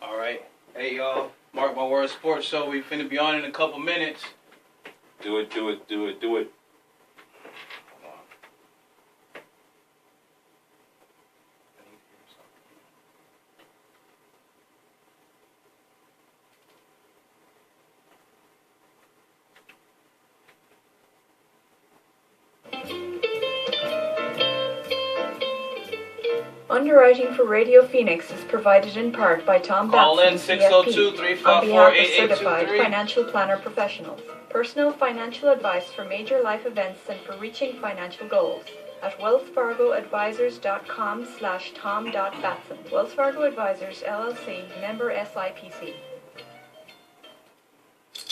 All right. Hey, y'all. Mark My Word Sports Show. We finna be on in a couple minutes. Do it. Underwriting for Radio Phoenix is provided in part by Tom Call in Batson, 602-354-8823. on behalf of certified financial planner professionals. Personal financial advice for major life events and for reaching financial goals at wellsfargoadvisors.com/tom.batson. Wells Fargo Advisors, LLC, member SIPC.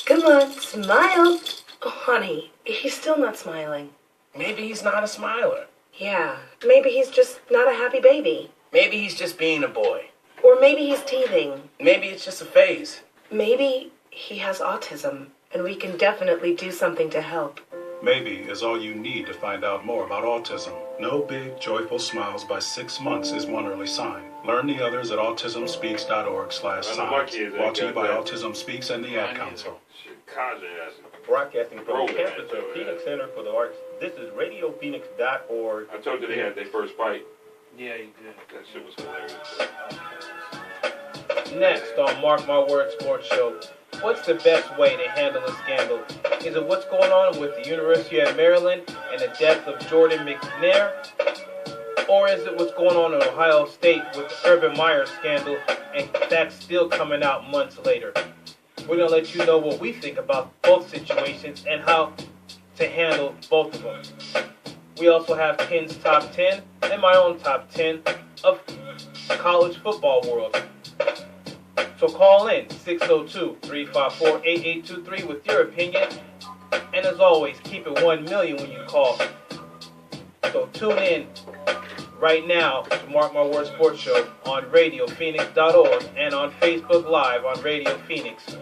Come on, smile. Oh, honey, he's still not smiling. Maybe he's not a smiler. Yeah, maybe he's just not a happy baby. Maybe he's just being a boy. Or maybe he's teething. Maybe it's just a phase. Maybe he has autism, and we can definitely do something to help. Maybe is all you need to find out more about autism. No big, joyful smiles by 6 months is one early sign. Learn the others at autismspeaks.org/signs. Brought to you by Autism Speaks and the Ad Council. Broadcasting from the campus of Phoenix Center for the Arts, this is RadioPhoenix.org. I told you they had their first fight. Yeah, you did. That shit was hilarious. Next on Mark My Word Sports Show, what's the best way to handle a scandal? Is it what's going on with the University of Maryland and the death of Jordan McNair? Or is it what's going on in Ohio State with the Urban Meyer scandal, and that's still coming out months later? We're going to let you know what we think about both situations and how to handle both of them. We also have Ken's Top 10 and my own Top 10 of college football world. So call in 602-354-8823 with your opinion. And as always, keep it 1 million when you call. So tune in right now to Mark My Word Sports Show on RadioPhoenix.org and on Facebook Live on Radio Phoenix.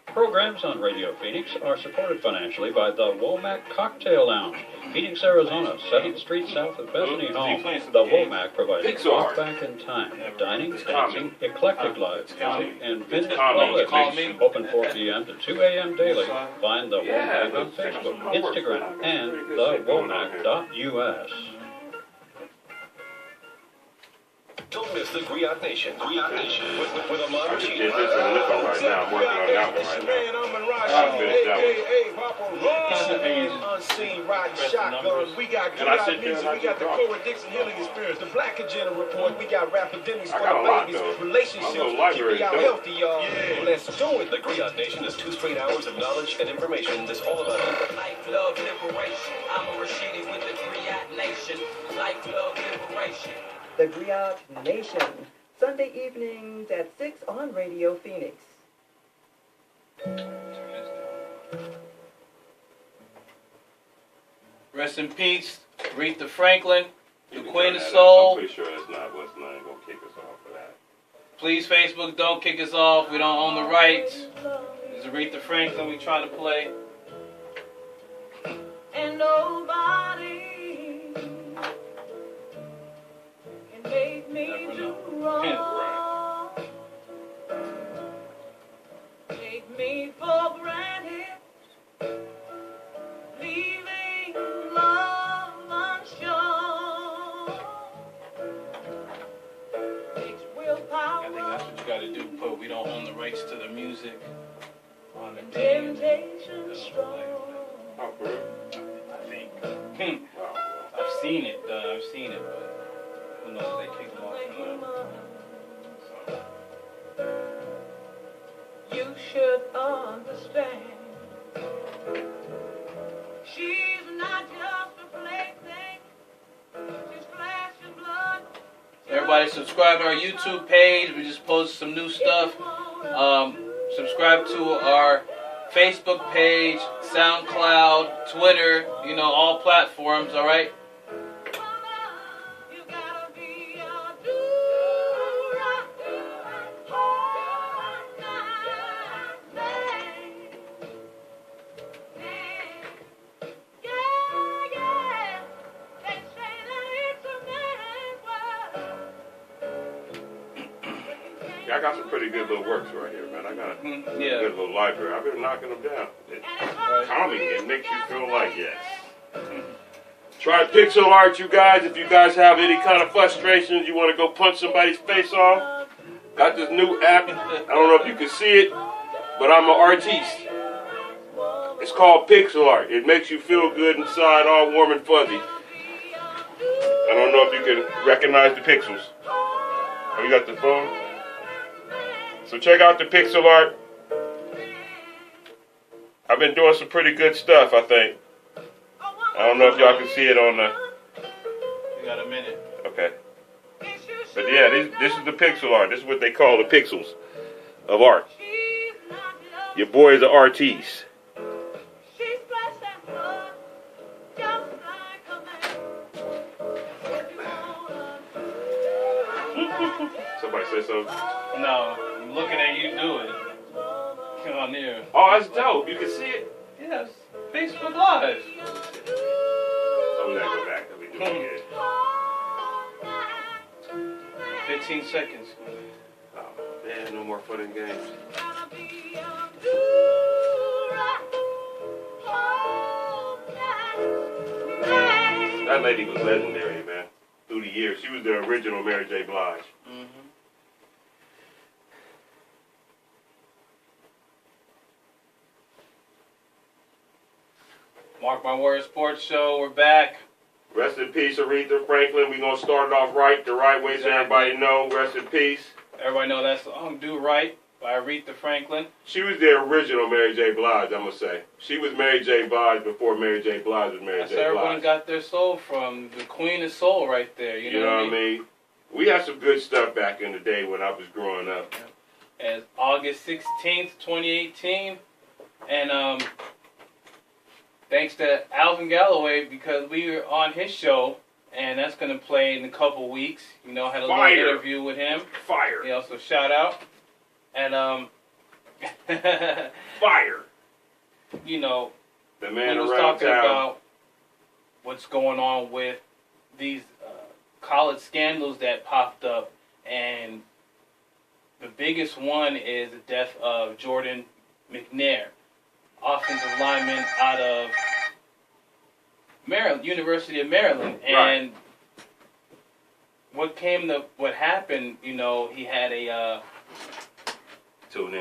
Programs on Radio Phoenix are supported financially by the Womack Cocktail Lounge, Phoenix, Arizona, 7th Street south of Bethany Home. The Womack provides walk back in time, dining, dancing, eclectic live music, and vintage playlists. Open 4 p.m. to 2 a.m. daily. Find the Womack on Facebook, Instagram, and thewomack.us. Don't miss the Griot Nation. Griot Nation. With a lot of It's in this one right now. I'm working on that one right now. I'll finish that one. Unseen riding shotgun. We got Griot music. We got the Cora Dixon Healing Experience. The Black Agenda Report. We got Rapidemics for the babies. Relationships. Keeping y'all healthy, y'all. Yeah. Let's do it. The Griot Nation is 2 straight hours of knowledge and information that's all about life, love, liberation. I'm a Rashidi with the Griot Nation. Life, love, liberation. The Griot Nation, Sunday evenings at 6 on Radio Phoenix. Rest in peace, Aretha Franklin, the Queen of Soul. I'm pretty sure that's not what's not going to kick us off for that. Please, Facebook, don't kick us off. We don't own the rights. It's Aretha Franklin we try to play. And nobody can make me do wrong. Take me for granted, leaving love unsure. Takes willpower. I think that's what you got to do. Put we don't own the rights to the music on the Temptation strong. Oh, for real? I think. I've seen it, but who knows? They kick them off tonight. You should understand. She's not just a plaything. She's flesh and blood. Everybody subscribe to our YouTube page. We just posted some new stuff. Subscribe to our Facebook page, SoundCloud, Twitter, all platforms, all right? I got some pretty good little works right here, man. I got a good little library. I've been knocking them down. It's calming. It makes you feel like yes. Try pixel art, you guys. If you guys have any kind of frustrations, you want to go punch somebody's face off, got this new app. I don't know if you can see it, but I'm an artiste. It's called pixel art. It makes you feel good inside, all warm and fuzzy. I don't know if you can recognize the pixels. Oh, you got the phone? So check out the pixel art. I've been doing some pretty good stuff, I think. I don't know if y'all can see it on the... You got a minute. Okay. But yeah, this is the pixel art. This is what they call the pixels of art. Your boy is an artiste. Somebody say something? No, I'm looking at you do it. Come on here. Oh, that's dope. You can see it? Yes. Facebook Live. Oh, we gotta go back. Let me do it again. 15 seconds. Oh, man, no more fun and games. That lady was legendary, man. Through the years. She was the original Mary J. Blige. Mm-hmm. Mark My Words Sports Show, we're back. Rest in peace, Aretha Franklin. We're going to start it off right, the right way, so everybody know. Rest in peace. Everybody know that song, Do Right, by Aretha Franklin. She was the original Mary J. Blige, I'm going to say. She was Mary J. Blige before Mary J. Blige was Mary J. Blige. That's where everyone got their soul from. The Queen of Soul right there. You know what I mean? We had some good stuff back in the day when I was growing up. As August 16th, 2018. And thanks to Alvin Galloway, because we were on his show, and that's going to play in a couple weeks. You know, had a little interview with him. Fire. You know, so shout out. And, Fire. You know, the man he was around talking town about what's going on with these college scandals that popped up, and the biggest one is the death of Jordan McNair, offensive lineman out of Maryland, University of Maryland. And what happened, you know, he had a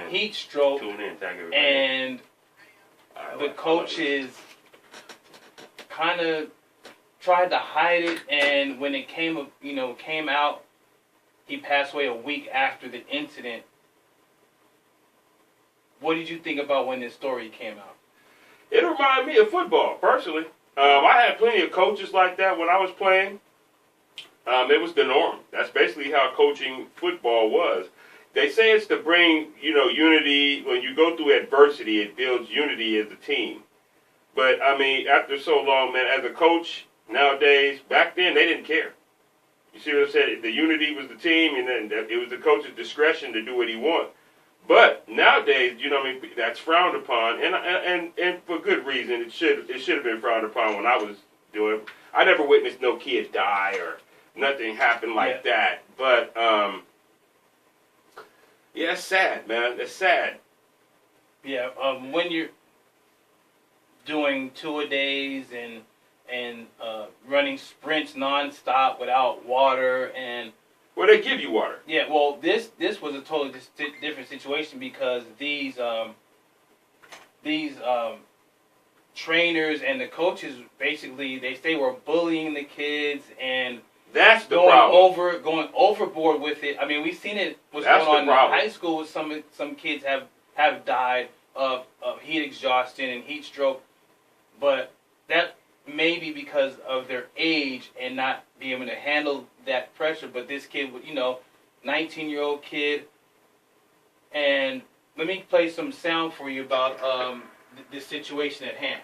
heat stroke. Tune in, thank you. And the coaches kind of tried to hide it, and when it came out, he passed away a week after the incident. What did you think about when this story came out? It reminded me of football, personally. I had plenty of coaches like that when I was playing. It was the norm. That's basically how coaching football was. They say it's to bring, unity. When you go through adversity, it builds unity as a team. But, I mean, after so long, man, as a coach, nowadays, back then, they didn't care. You see what I'm saying? The unity was the team, and then it was the coach's discretion to do what he wanted. But nowadays, that's frowned upon, and for good reason. It should have been frowned upon when I was doing it. I never witnessed no kid die or nothing happen like that. But yeah, it's sad, man. It's sad. Yeah, when you're doing two-a-days and running sprints nonstop without water and. Well, they give you water. Yeah, well, this was a totally different situation because these trainers and the coaches basically they were bullying the kids and that's the problem. Going overboard with it. I mean, we've seen it. What's that's going on the problem. In high school with some kids have died of heat exhaustion and heat stroke, but that may be because of their age and not being able to handle that pressure. But this kid, 19-year-old kid, and let me play some sound for you about this situation at hand.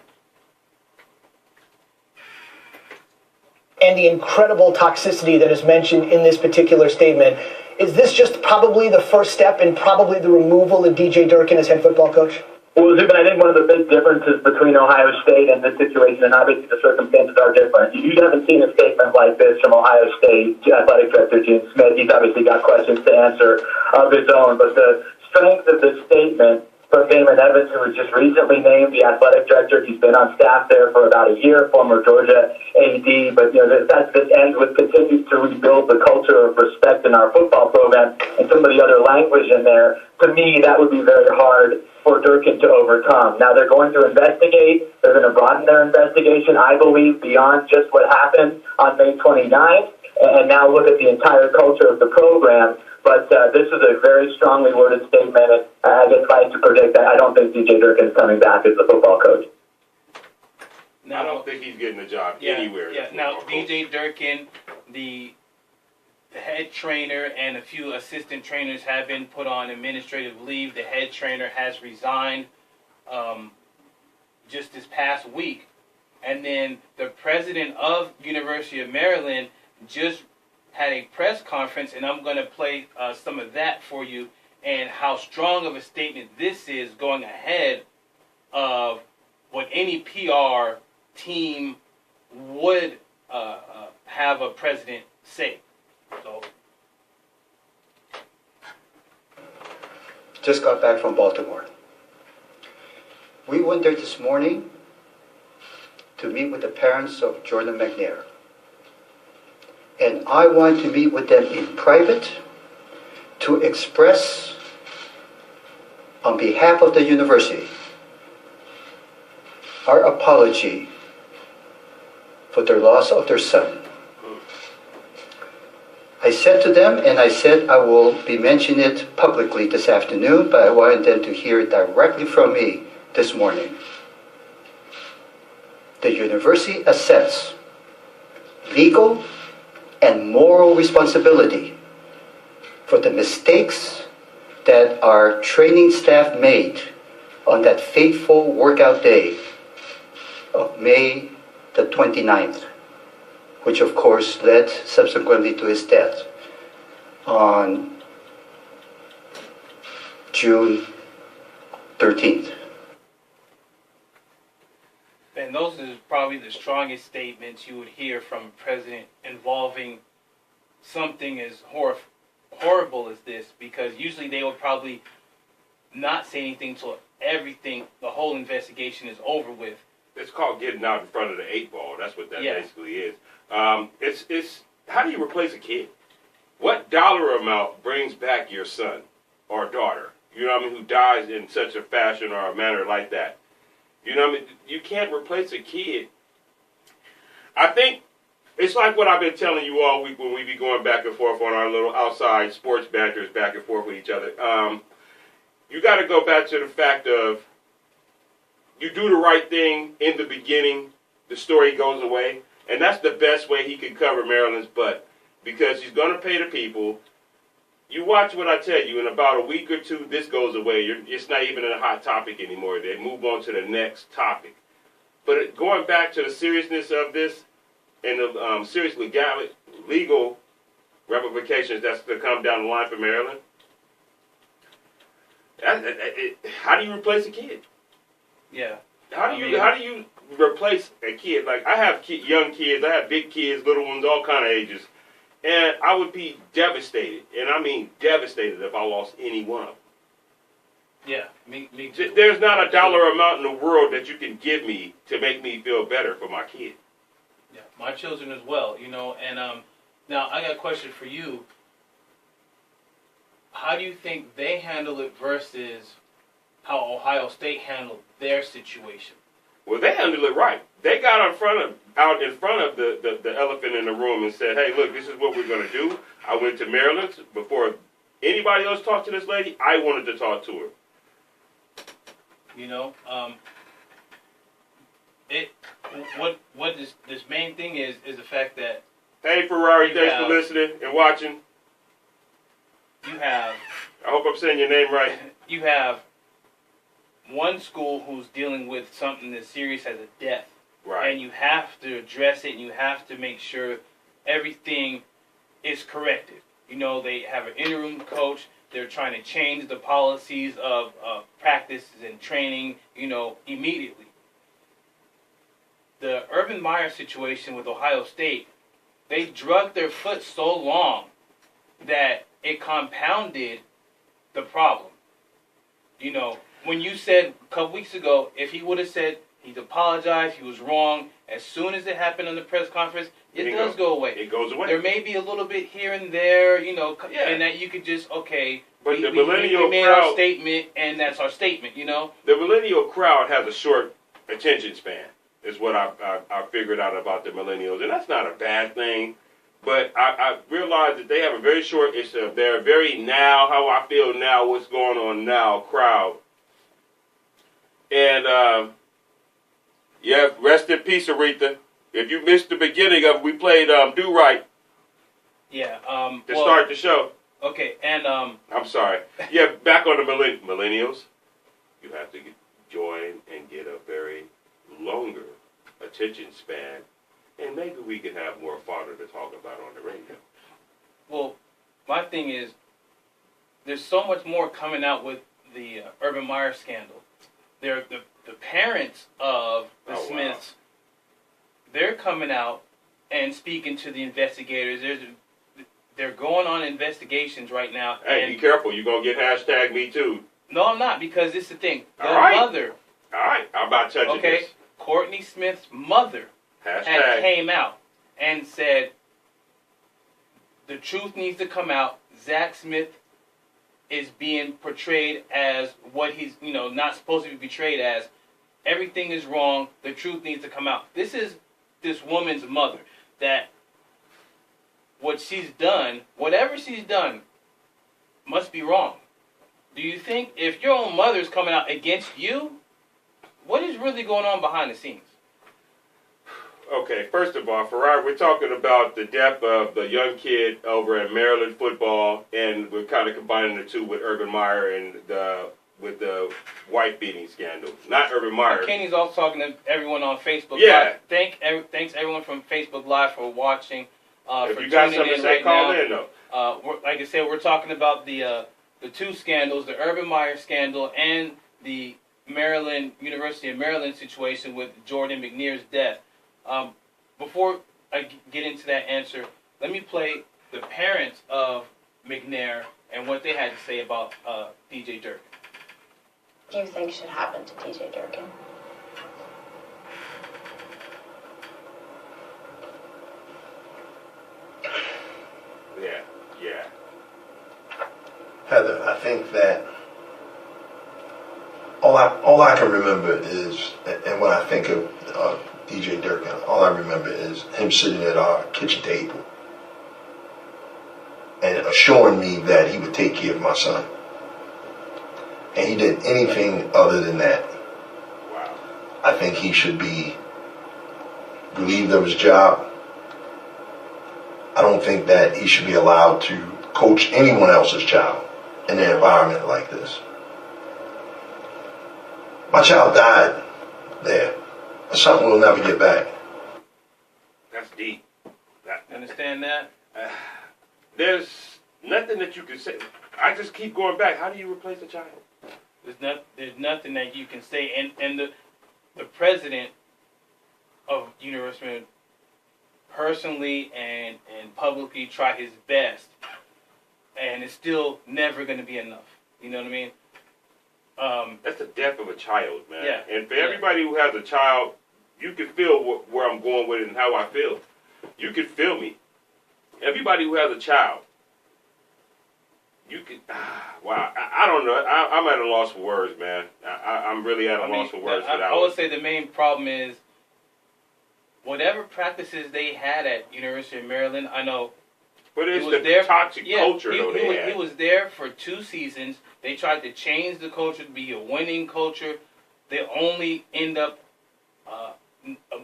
And the incredible toxicity that is mentioned in this particular statement. Is this just probably the first step in probably the removal of DJ Durkin as head football coach? Well, Zubin, I think one of the big differences between Ohio State and this situation, and obviously the circumstances are different. You haven't seen a statement like this from Ohio State athletic director Gene Smith. He's obviously got questions to answer of his own, but the strength of the statement from Damon Evans, who was just recently named the athletic director. He's been on staff there for about a year, former Georgia AD. But, this ends with continues to rebuild the culture of respect in our football program, and some of the other language in there. To me, that would be very hard for Durkin to overcome. Now, they're going to investigate. They're going to broaden their investigation, I believe, beyond just what happened on May 29th, and now look at the entire culture of the program. But this is a very strongly worded statement, and I guess if I had to predict that, I don't think DJ Durkin's coming back as the football coach. I don't think he's getting a job anywhere. Yeah. Now, DJ Durkin, the head trainer, and a few assistant trainers have been put on administrative leave. The head trainer has resigned just this past week. And then the president of University of Maryland just had a press conference, and I'm going to play some of that for you, and how strong of a statement this is going ahead of what any PR team would have a president say. So, just got back from Baltimore. We went there this morning to meet with the parents of Jordan McNair. And I want to meet with them in private to express, on behalf of the university, our apology for the loss of their son. I said to them, and I said I will be mentioning it publicly this afternoon, but I wanted them to hear it directly from me this morning. The university accepts legal and moral responsibility for the mistakes that our training staff made on that fateful workout day of May the 29th, which of course led subsequently to his death on June 13th. And those are probably the strongest statements you would hear from a president involving something as horrible as this, because usually they would probably not say anything until everything, the whole investigation is over with. It's called getting out in front of the 8 ball. That's what that basically is. It's how do you replace a kid? What dollar amount brings back your son or daughter? You know what I mean? Who dies in such a fashion or a manner like that? You know what I mean? You can't replace a kid. I think it's like what I've been telling you all week when we be going back and forth on our little outside sports banters back and forth with each other. You got to go back to the fact of you do the right thing in the beginning, the story goes away. And that's the best way he can cover Maryland's butt, because he's going to pay the people. You watch what I tell you, in about a week or two, this goes away. It's not even a hot topic anymore. They move on to the next topic. But going back to the seriousness of this and the serious legal ramifications that's going to come down the line for Maryland, how do you replace a kid? Yeah. How do you replace a kid? Like, I have young kids, I have big kids, little ones, all kind of ages. And I would be devastated, and I mean devastated, if I lost any one of them. Yeah, me too. There's not a dollar amount in the world that you can give me to make me feel better for my kid. Yeah, my children as well, you know. And now I got a question for you. How do you think they handle it versus how Ohio State handled their situation? Well, they handled it right. They got out in front of the elephant in the room and said, hey, look, this is what we're going to do. I went to Maryland. Before anybody else talked to this lady, I wanted to talk to her. You know, what this main thing is the fact that... Hey, Ferrari, thanks for listening and watching. You have... I hope I'm saying your name right. You have one school who's dealing with something as serious as a death. Right. And you have to address it, and you have to make sure everything is corrected. You know, they have an interim coach. they're trying to change the policies of practices and training, immediately. The Urban Meyer situation with Ohio State, they drugged their foot so long that it compounded the problem. When you said a couple weeks ago, if he would have said he's apologized, he was wrong, as soon as it happened on the press conference, it does go away. It goes away. There may be a little bit here and there, and that you could just, okay, but we made crowd, our statement, and that's our statement, The millennial crowd has a short attention span, is what I figured out about the millennials, and that's not a bad thing. But I realize that they have a very short, they're very now, how I feel now, what's going on now crowd. And, rest in peace, Aretha. If you missed the beginning of it, we played Do Right. Yeah. To start the show. Okay, and... I'm sorry. Yeah, back on the millennials. You have to join and get a very longer attention span. And maybe we can have more fodder to talk about on the radio. Well, my thing is, there's so much more coming out with the Urban Meyer scandal. The parents of the Smiths, they're coming out and speaking to the investigators. They're going on investigations right now. Hey, be careful. You're going to get hashtag me too. No, I'm not, because this is the thing. The mother. All right. I'm about touching this. Courtney Smith's mother came out and said the truth needs to come out. Zach Smith is being portrayed as what he's, not supposed to be portrayed as. Everything is wrong. The truth needs to come out. This is this woman's mother, that what she's done, whatever she's done, must be wrong. Do you think if your own mother's coming out against you, what is really going on behind the scenes? Okay, first of all, Ferrari, we're talking about the death of the young kid over at Maryland football, and we're kind of combining the two with Urban Meyer and with the wife beating scandal. Not Urban Meyer. Kenny's also talking to everyone on Facebook Yeah. Live. Thanks everyone from Facebook Live for watching. If for you got tuning something to say, right call now. in, though. Like I said, we're talking about the two scandals, the Urban Meyer scandal and the University of Maryland situation with Jordan McNair's death. Before I get into that answer, let me play the parents of McNair and what they had to say about DJ Durkin. Do you think should happen to DJ Durkin? Yeah. Heather, I think that all I can remember is, and when I think of DJ Durkin, all I remember is him sitting at our kitchen table and assuring me that he would take care of my son. And he did anything other than that. Wow. I think he should be relieved of his job. I don't think that he should be allowed to coach anyone else's child in an environment like this. My child died there. That's something we'll never get back. That's deep. Understand that? There's nothing that you can say. I just keep going back. How do you replace a child? There's nothing that you can say. And the president of University personally and publicly tried his best, and it's still never going to be enough. You know what I mean? That's the death of a child, man. Yeah. And for everybody who has a child, you can feel where I'm going with it and how I feel. You can feel me. Everybody who has a child, you can. Wow. I don't know. I'm at a loss for words, man. I'm really at a loss for words. I would say the main problem is whatever practices they had at University of Maryland. I know. But it's the toxic culture, though, they had. He was there for 2 seasons. They tried to change the culture to be a winning culture. They only end up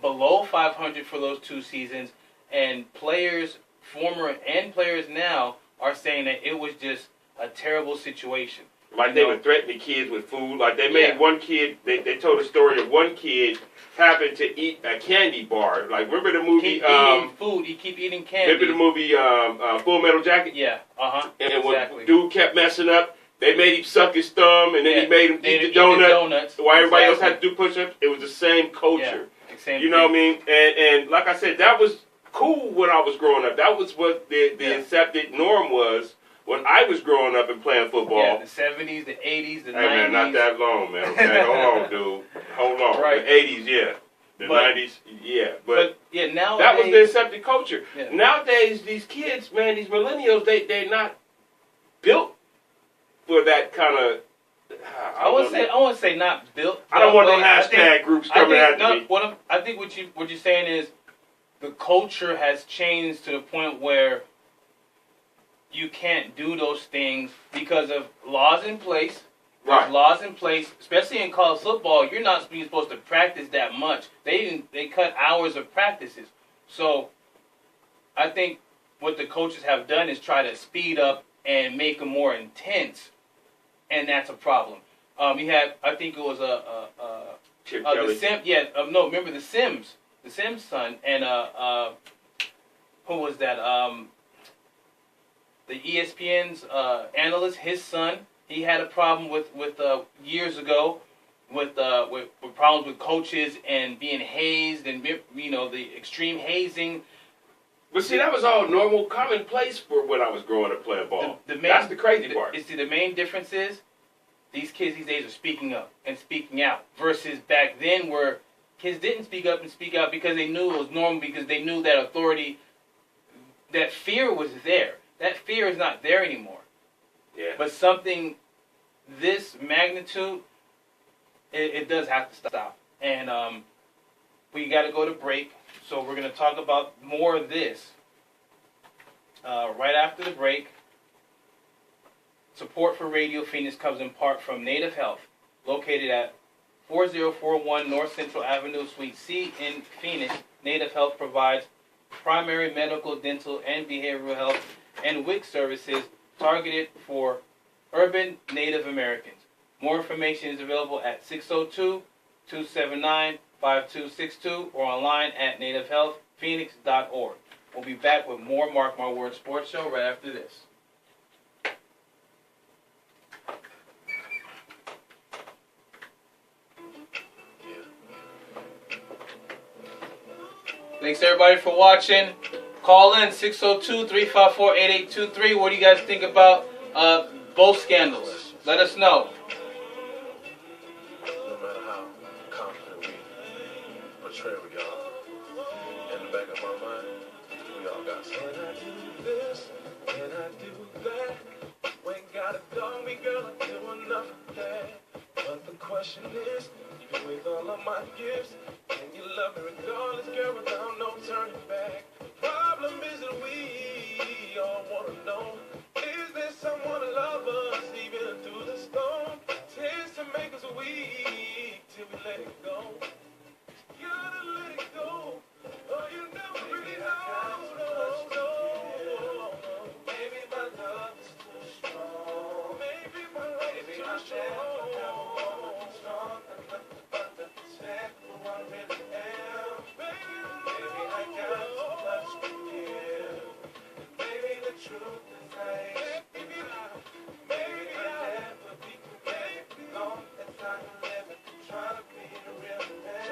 below 500 for those 2 seasons. And players, former and players now, are saying that it was just a terrible situation. Like they would threaten the kids with food. Like they made one kid, they told a story of one kid happened to eat a candy bar. Like remember the movie? Eating food. He keep eating candy. Remember the movie Full Metal Jacket? Yeah. And when dude kept messing up, they made him suck his thumb, and then he made him eat the donuts. While everybody else had to do push-ups. It was the same culture. Yeah, same you know what I mean? And like I said, that was cool when I was growing up. That was what the accepted norm was. When I was growing up and playing football. Yeah, the 70s, the 80s, the 90s. Hey, man, not that long, man. Okay, hold on, dude. Hold on. Right. The 80s, yeah. The 90s, yeah. But yeah, nowadays, that was the accepted culture. Yeah. Nowadays, these kids, man, these millennials, they're not built for that kind of... I wouldn't say not built. I don't want no hashtag groups coming after me. I think what you're saying is the culture has changed to the point where you can't do those things because of laws in place. Right. Laws in place, especially in college football. You're not supposed to practice that much. They cut hours of practices. So I think what the coaches have done is try to speed up and make them more intense, and that's a problem. You had, I think it was Chip Kelly. the Sim. Yeah, no, remember the Sims son, and who was that? The ESPN's analyst, his son, he had a problem with years ago with problems with coaches and being hazed and the extreme hazing. But see, that was all normal, commonplace for when I was growing up playing ball. That's the crazy part. The main difference is these kids these days are speaking up and speaking out versus back then where kids didn't speak up and speak out because they knew it was normal, because they knew that authority, that fear was there. That fear is not there anymore. Yeah. But something this magnitude, it does have to stop. And we got to go to break. So we're going to talk about more of this right after the break. Support for Radio Phoenix comes in part from Native Health, located at 4041 North Central Avenue, Suite C in Phoenix. Native Health provides primary medical, dental, and behavioral health and WIC services targeted for urban Native Americans. More information is available at 602-279-5262 or online at nativehealthphoenix.org. We'll be back with more Mark My Words Sports Show right after this. Thanks everybody for watching. Call in 602-354-8823. What do you guys think about both scandals? Let us know. No matter how confident we portray we are, in the back of our mind, we all got something. Can I do this? Can I do that? We ain't gotta call me, girl, I do enough of that. But the question is, even with all of my gifts, can you love me regardless, girl, without no turning back? The problem is that we all wanna know, is there someone to love us even through the storm? Tends to make us weak till we let it go. You gotta let it go, or you never really know. Maybe my love is too strong. Maybe my love is too strong. Strong enough to understand who I really am. Maybe I got too much to give. Maybe the truth is I ain't. Maybe I'll never be complete. Long as I live it, try to be a real man.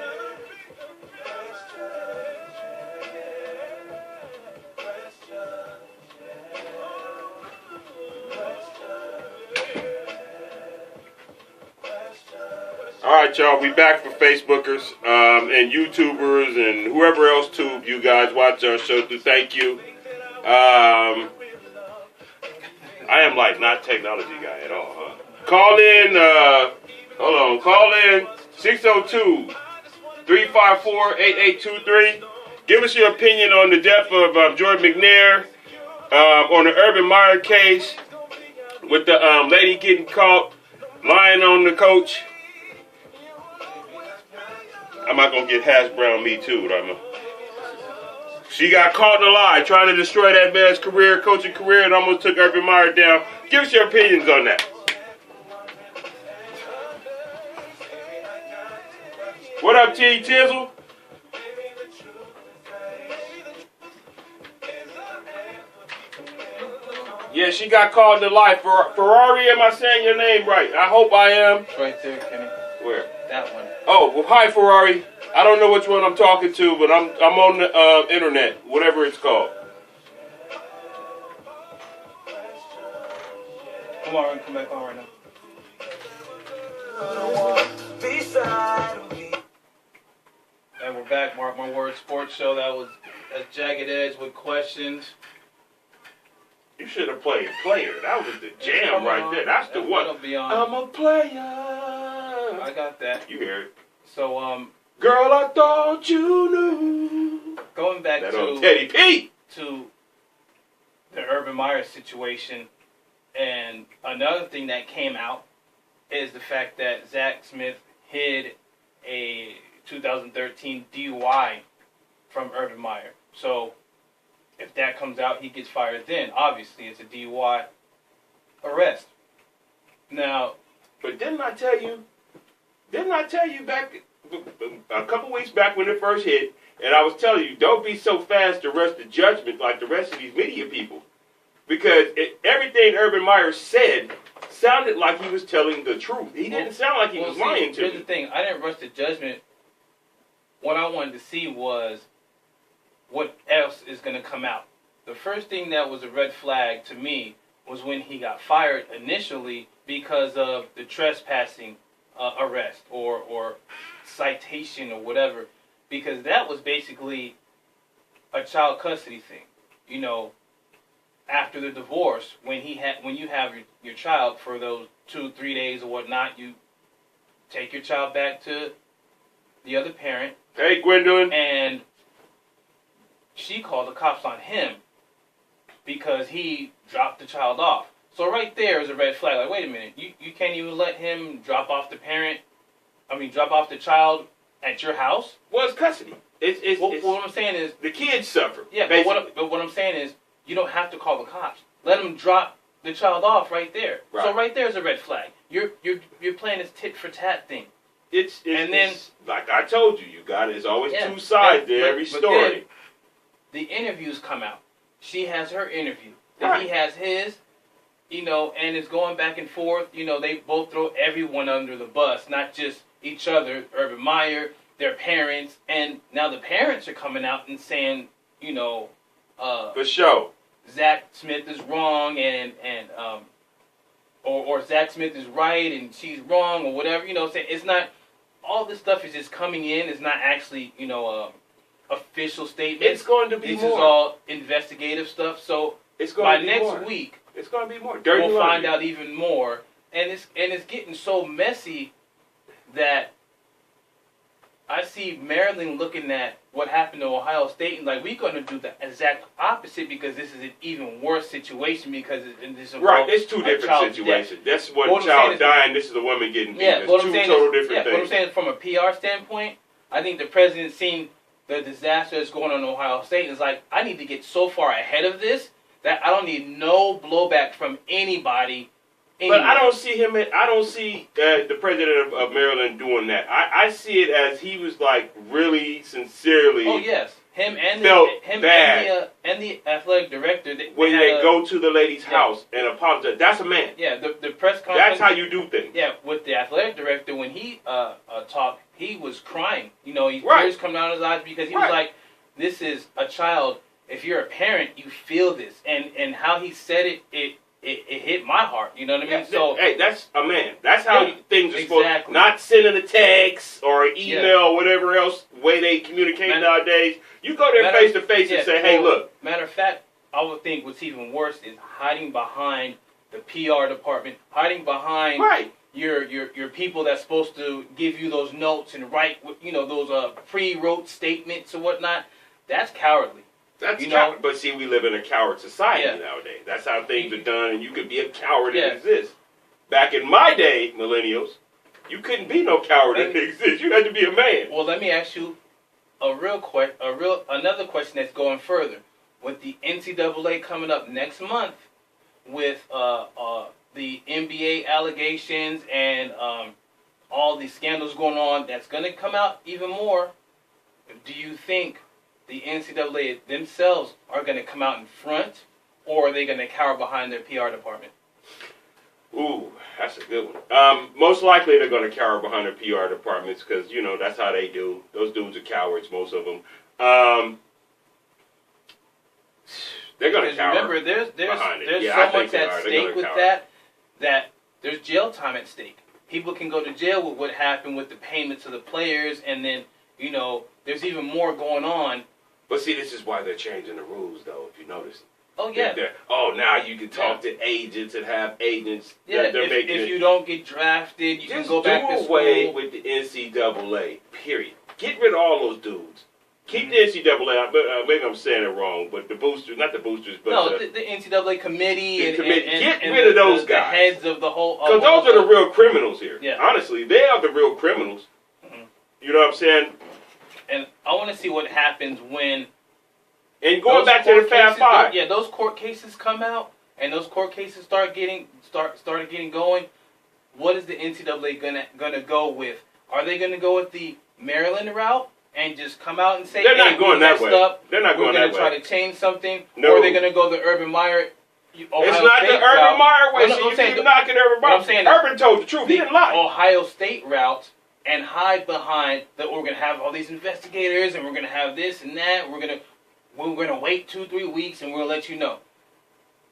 All right, y'all, we back for Facebookers and YouTubers and whoever else tube you guys watch our show. Thank you. I am like not technology guy at all, huh? Call in, call in 602-354-8823. Give us your opinion on the death of Jordan McNair, on the Urban Meyer case with the lady getting caught lying on the coach. I'm not going to get hash brown me too, right? She got caught in a lie, trying to destroy that man's career, coaching career, and almost took Urban Meyer down. Give us your opinions on that. What up, T Tizzle? Yeah, she got called to life. Ferrari, am I saying your name right? I hope I am. It's right there, Kenny. Where? That one. Oh, well, hi, Ferrari. I don't know which one I'm talking to, but I'm on the internet, whatever it's called. Come on, come back on right now. And we're back, Mark My Word Sports Show. That was a Jagged Edge with questions. You should have played Player. That was the jam right there. That's the one. I'm a player. I got that. You hear it. So, girl, I thought you knew. Going back that to old Teddy P. To the Urban Meyer situation, and another thing that came out is the fact that Zach Smith hid a 2013 DUI from Urban Meyer. So if that comes out, he gets fired then. Obviously, it's a DUI arrest. Now, but didn't I tell you back a couple weeks back when it first hit, and I was telling you, don't be so fast to rush to judgment like the rest of these media people. Because everything Urban Meyer said sounded like he was telling the truth. He didn't sound like he was lying to me. Here's the thing. I didn't rush to judgment. What I wanted to see was what else is going to come out. The first thing that was a red flag to me was when he got fired initially because of the trespassing arrest or citation or whatever, because that was basically a child custody thing. You know, after the divorce, when you have your child for those 2-3 days or whatnot, you take your child back to the other parent. Hey, Gwendolyn. And she called the cops on him because he dropped the child off. So right there is a red flag. Like, wait a minute, you can't even let him drop off the child at your house? Well, it's custody. What I'm saying is the kids suffer. Yeah, but what I'm saying is you don't have to call the cops. Let him drop the child off right there. Right. So right there is a red flag. You're playing this tit for tat thing. It's like I told you, there's always two sides to every story. The interviews come out. She has her interview. Then he has his, and it's going back and forth. They both throw everyone under the bus, not just each other, Urban Meyer, their parents, and now the parents are coming out and saying, for sure, Zach Smith is wrong or Zach Smith is right and she's wrong or whatever. Saying it's not. All this stuff is just coming in. It's not actually, official statement. It's going to be this more. This is all investigative stuff. So it's going by to be next more. week, it's going to be more. We'll find out even more. And it's getting so messy that I see Maryland looking at what happened to Ohio State and like we're going to do the exact opposite because this is an even worse situation because it's two different situations. That's one child dying. This is a woman getting beat. It's two total different things. What I'm saying is from a PR standpoint, I think the president's seen the disaster that's going on in Ohio State and is like, I need to get so far ahead of this that I don't need no blowback from anybody. But I don't see him. I don't see the president of Maryland doing that. I see it as he was like really sincerely. Oh yes, him and the athletic director. When they go to the lady's house and apologize, that's a man. Yeah, the press conference. That's how you do things. Yeah, with the athletic director when he talked, he was crying. Tears come down his eyes because he was like, "This is a child. If you're a parent, you feel this." And how he said it hit my heart. You know what I mean? So hey, that's a man. That's how things are supposed. Not sending a text or an email or whatever else way they communicate nowadays. You go there face to face and say, "Hey, look." Matter of fact, I would think what's even worse is hiding behind the PR department, hiding behind your people that's supposed to give you those notes and write those pre-wrote statements or whatnot. That's cowardly. That's but see, we live in a coward society nowadays. That's how things are done, and you could be a coward and exist. Back in my day, millennials, you couldn't be no coward and exist. You had to be a man. Well, let me ask you another question that's going further. With the NCAA coming up next month, with the NBA allegations and all these scandals going on that's going to come out even more, do you think the NCAA themselves are going to come out in front, or are they going to cower behind their PR department? Ooh, that's a good one. Most likely they're going to cower behind their PR departments because, you know, that's how they do. Those dudes are cowards, most of them. They're going to cower. Remember, there's yeah, so much at stake with that there's jail time at stake. People can go to jail with what happened with the payment to the players, and then, you know, there's even more going on. But see, this is why they're changing the rules, though, if you notice. Oh, yeah. Now you can talk to agents and have agents. Yeah, if you don't get drafted, you can go back to school. Just do away with the NCAA, period. Get rid of all those dudes. Keep the NCAA, maybe I'm saying it wrong, but the boosters, not the boosters, but the NCAA committee. And get rid of those guys. The heads of the whole. Because those are the real criminals here. Yeah. Honestly, they are the real criminals. Mm-hmm. You know what I'm saying? And I want to see what happens when. And going back to the Fab Five. Yeah, those court cases come out, and those court cases started getting going. What is the NCAA gonna go with? Are they gonna go with the Maryland route and just come out and say, they're not going that way. They're not going that way. We're gonna try to change something, no. Or are they gonna go the Urban Meyer? It's not the Urban Meyer way. So you keep knocking Urban Meyer. I'm saying Urban told the truth. He didn't lie. Ohio State route and hide behind that we're gonna have all these investigators and we're gonna have this and that. We're gonna wait 2-3 weeks and we'll let you know.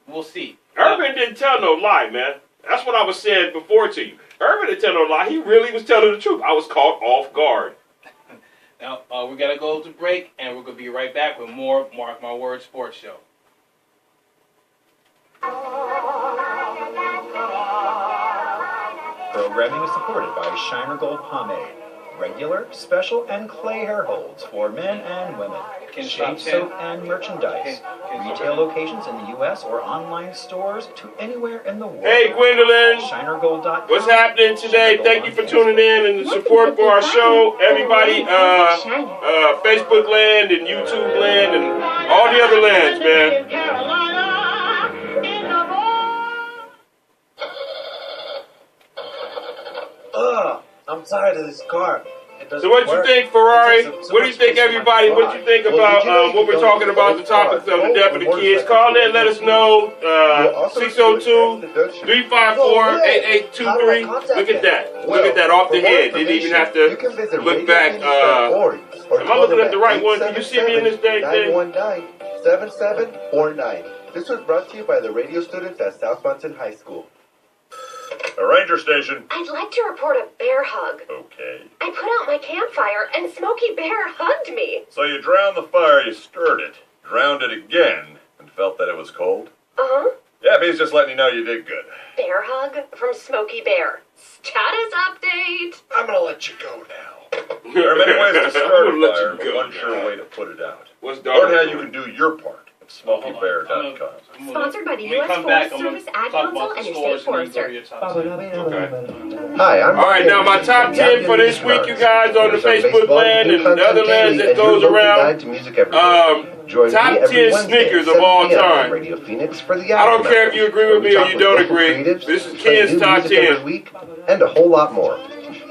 We'll see. Urban didn't tell no lie, man. That's what I was saying before to you. Urban didn't tell no lie. He really was telling the truth. I was caught off guard. Now, we got to go to break, and we're going to be right back with more Mark My Words Sports Show. Programming is supported by Shiner Gold Pomade. Regular, special, and clay hair holds for men and women. Shave soap and merchandise. Retail locations in the U.S. or online stores to anywhere in the world. Hey, Gwendolyn. ShinerGold.com. What's happening today? Thank you for tuning in and the support for our show. Everybody, Facebook land and YouTube land and all the other lands, man. I'm tired of this car. So what you think, Ferrari? What do you think, everybody? What do you think about what we're talking about, the topics of the death of the kids? Call in, let us know. 602-354-8823. Look at that. Look at that off the head. Didn't even have to look back. Am I looking at the right one? Can you see me in this thing? 919-7749. This was brought to you by the radio students at South Munson High School. A ranger station. I'd like to report a bear hug. Okay. I put out my campfire and Smokey Bear hugged me. So you drowned the fire, you stirred it, drowned it again, and felt that it was cold? Uh-huh. Yeah, he's just letting you know you did good. Bear hug from Smokey Bear. Status update. I'm gonna let you go now. There are many ways to start a fire, but one sure way to put it out. Learn how you can do your part at SmokeyBear.com. Sponsored by the U.S. Forest Service Ad Council and your state forester. Okay. Hi, I'm all right, now my top 10 for this week, you guys, on the Facebook land and the other lands that goes around. Top 10 sneakers of all time. I don't care if you agree with me or you don't agree. This is Ken's top 10. And a whole lot more.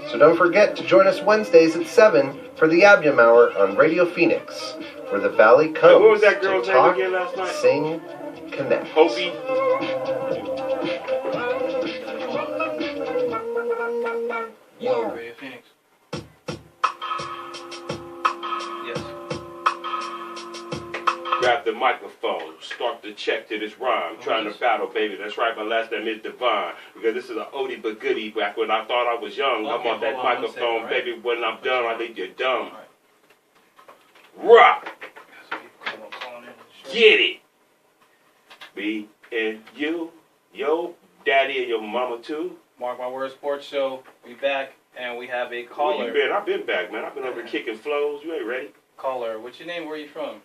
So don't forget to join us Wednesdays at 7 for the Abdium Hour on Radio Phoenix, where the Valley comes what was that girl's to name talk, again last night? sing, connect. Hopi. Radio Phoenix. Yes. Grab the microphone, start the check to this rhyme. Trying to battle, baby. That's right, my last name is Divine. Because this is an oldie but goodie. Back when I thought I was young, I'm on that microphone, baby. When I'm done, I leave you dumb. Rock. Get it. Me and you, yo daddy and your mama too. Mark My Words Sports Show. We back, and we have a caller. Where you been? I've been back, man. I've been over here kicking flows. You ain't ready. Caller, what's your name? Where are you from?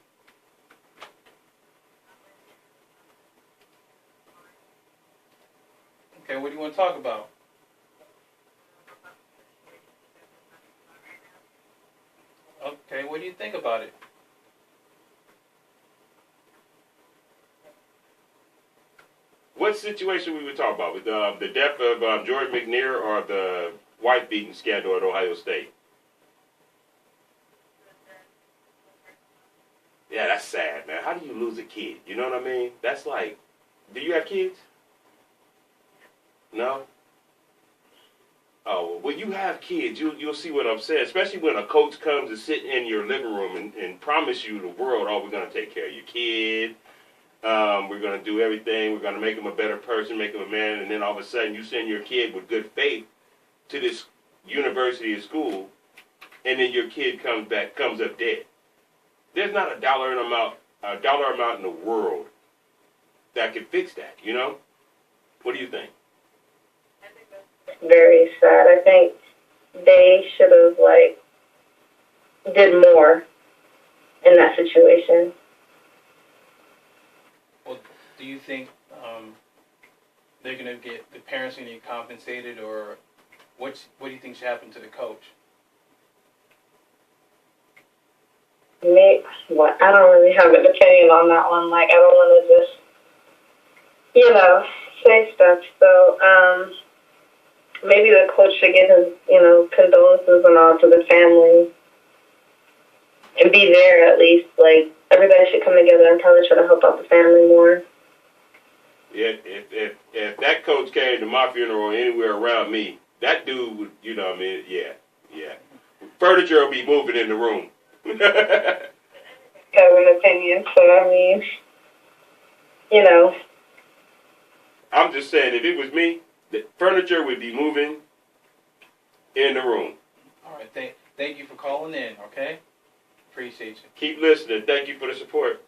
Okay, what do you want to talk about? Okay, what do you think about it? What situation we were talking about? With the death of Jordan McNair or the wife beating scandal at Ohio State. Yeah, that's sad, man. How do you lose a kid? You know what I mean? That's like, do you have kids? No? Oh, well, you have kids. You'll see what I'm saying, especially when a coach comes to sit in your living room and promise you the world, oh, we're going to take care of your kid. We're going to do everything. We're going to make him a better person, make him a man. And then all of a sudden you send your kid with good faith to this university or school, and then your kid comes up dead. There's not a dollar amount in the world that could fix that, you know? What do you think? Very sad. I think they should have, did more in that situation. Well, do you think they're going to get, the parents going to get compensated, or what do you think should happen to the coach? I don't really have an opinion on that one. I don't want to just, say stuff. So, maybe the coach should get his, condolences and all to the family and be there at least. Everybody should come together and probably try to help out the family more. Yeah, if that coach came to my funeral or anywhere around me, that dude would, yeah. Furniture will be moving in the room. Have an opinion, so I'm just saying, if it was me, the furniture would be moving in the room. All right, thank you for calling in, okay? Appreciate you. Keep listening. Thank you for the support.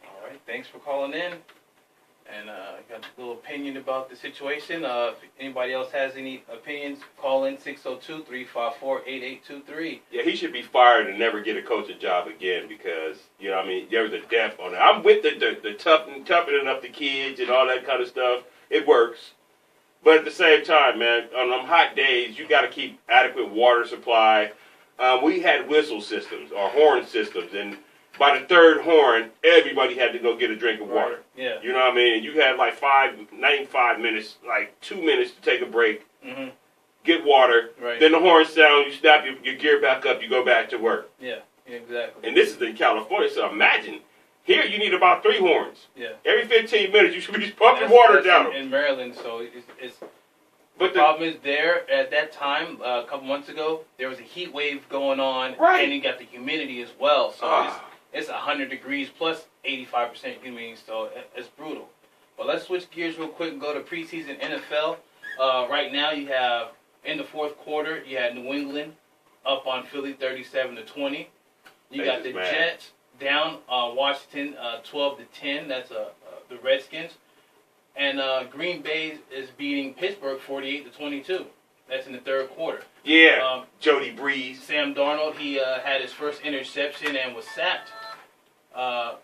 All right, thanks for calling in. And I got a little opinion about the situation. If anybody else has any opinions, call in 602-354-8823. Yeah, he should be fired and never get a coaching job again because, there was a death on it. I'm with the toughening up the kids and all that kind of stuff. It works. But at the same time, man, on them hot days, you got to keep adequate water supply. We had whistle systems or horn systems, and by the third horn, everybody had to go get a drink of water. Right. Yeah. You know what I mean? You had 95 minutes, 2 minutes to take a break, get water. Right. Then the horn sound, you snap your gear back up, you go back to work. Yeah, exactly. And this is in California, so imagine, here you need about 3 horns. Yeah. Every 15 minutes, you should be pumping water down them. In Maryland, so it's but the problem is there, at that time, a couple months ago, there was a heat wave going on, right. And you got the humidity as well, so it's 100 degrees plus 85% humidity, so it's brutal. But let's switch gears real quick and go to preseason NFL. Right now you have, in the fourth quarter, you had New England up on Philly 37-20. You got the Jets down Washington 12-10. That's the Redskins. And Green Bay is beating Pittsburgh 48-22. That's in the third quarter. Yeah, Jody Breeze. Sam Darnold, he had his first interception and was sacked, by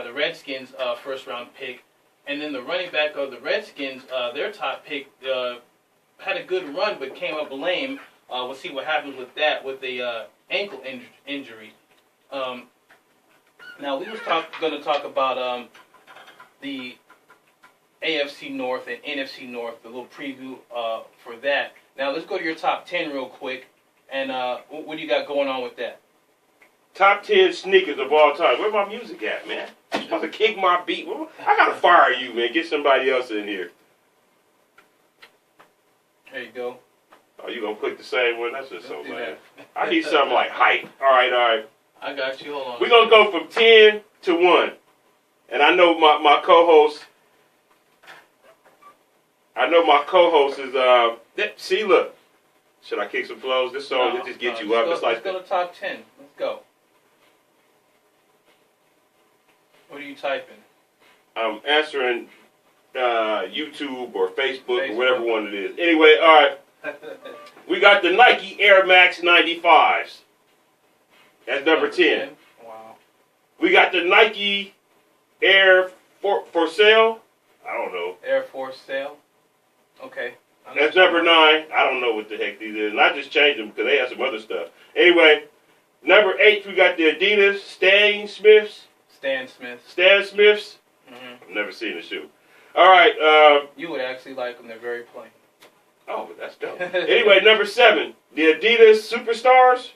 the Redskins' first-round pick. And then the running back of the Redskins, their top pick, had a good run but came up lame. We'll see what happens with that, with the ankle injury. Now, we was going to talk about the AFC North and NFC North, the little preview for that. Now, let's go to your top 10 real quick. And what do you got going on with that? Top 10 sneakers of all time. Where my music at, man? You're supposed to kick my beat. I got to fire you, man. Get somebody else in here. There you go. Oh, you going to click the same one? That's just so bad. I need something like height. All right. I got you. Hold on. We're going to go from 10 to 1. And I know my co-host... is, see, look. Should I kick some flows? This song, it just gets you up. Let's go to top 10. Let's go. What are you typing? I'm answering YouTube or Facebook or whatever one it is. Anyway, all right. We got the Nike Air Max 95s. That's number 10. Wow. We got the Nike Air for sale. I don't know. Air Force sale. Okay. That's number 9. I don't know what the heck these is. And I just changed them because they had some other stuff. Anyway, number 8, we got the Adidas Stan Smiths. Stan Smiths. I've never seen the shoe. All right. You would actually like them. They're very plain. Oh, but that's dope. Anyway, number 7, the Adidas Superstars.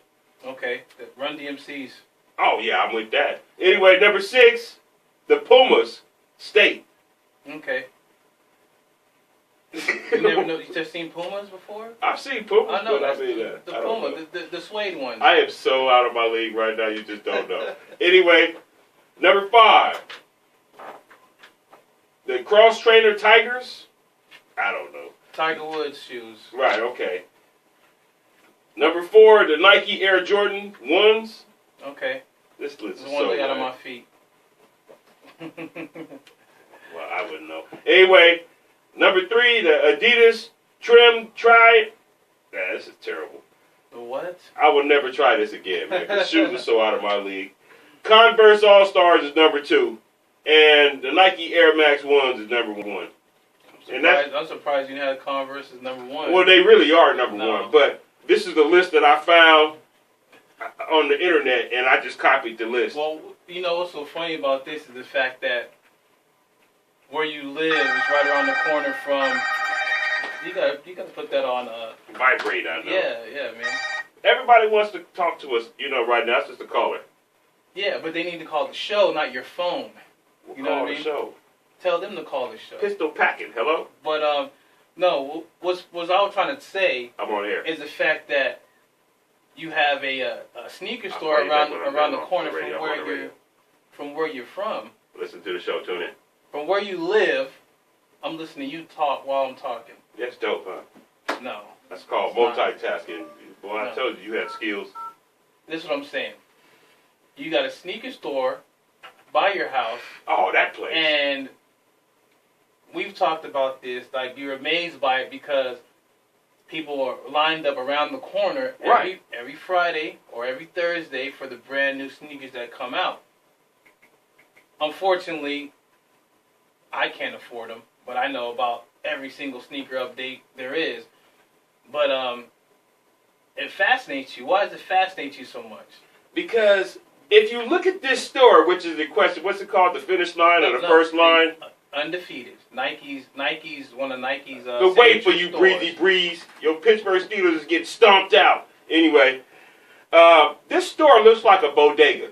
Okay, the Run DMCs. Oh, yeah, I'm with that. Anyway, number 6, the Pumas State. Okay. You never know? You just seen Pumas before? I've seen Pumas. I know. But That's I mean, the Puma, the suede one. I am so out of my league right now, you just don't know. Anyway, number 5, the Cross Trainer Tigers. I don't know. Tiger Woods shoes. Right, okay. Number 4, the Nike Air Jordan 1s. Okay. This list is the one so they got on bad. my feet. Well, I wouldn't know. Anyway, number 3, the Adidas Trim Tri. Nah, this is terrible. The what? I would never try this again, man. The shoes are so out of my league. Converse All Stars is number 2, and the Nike Air Max 1s is number 1. I'm surprised you had Converse as number 1. Well, they really are number 1, but this is the list that I found on the internet, and I just copied the list. Well, you know what's so funny about this is the fact that where you live is right around the corner from. You got to put that on. Vibrate, I know. Yeah, man. Everybody wants to talk to us, right now. It's just a caller. Yeah, but they need to call the show, not your phone. You know what I mean? The show. Tell them to call the show. Pistol packing. Hello. But no. What I was trying to say. I'm on air. Is the fact that you have a sneaker store around the corner from where you're from. Listen to the show. Tune in. From where you live, I'm listening to you talk while I'm talking. That's dope, huh? No. That's called multitasking. Boy, I told you had skills. This is what I'm saying. You got a sneaker store by your house. Oh, that place. And we've talked about this. Like, you're amazed by it because people are lined up around the corner every Friday or every Thursday for the brand new sneakers that come out. Unfortunately, I can't afford them, but I know about every single sneaker update there is. But it fascinates you. Why does it fascinate you so much? Because if you look at this store, which is the question, what's it called, the finish line or the first line? Undefeated. Nike's one of Nike's. The wait for you, Breezy Breeze. Your Pittsburgh Steelers is getting stomped out. Anyway, this store looks like a bodega.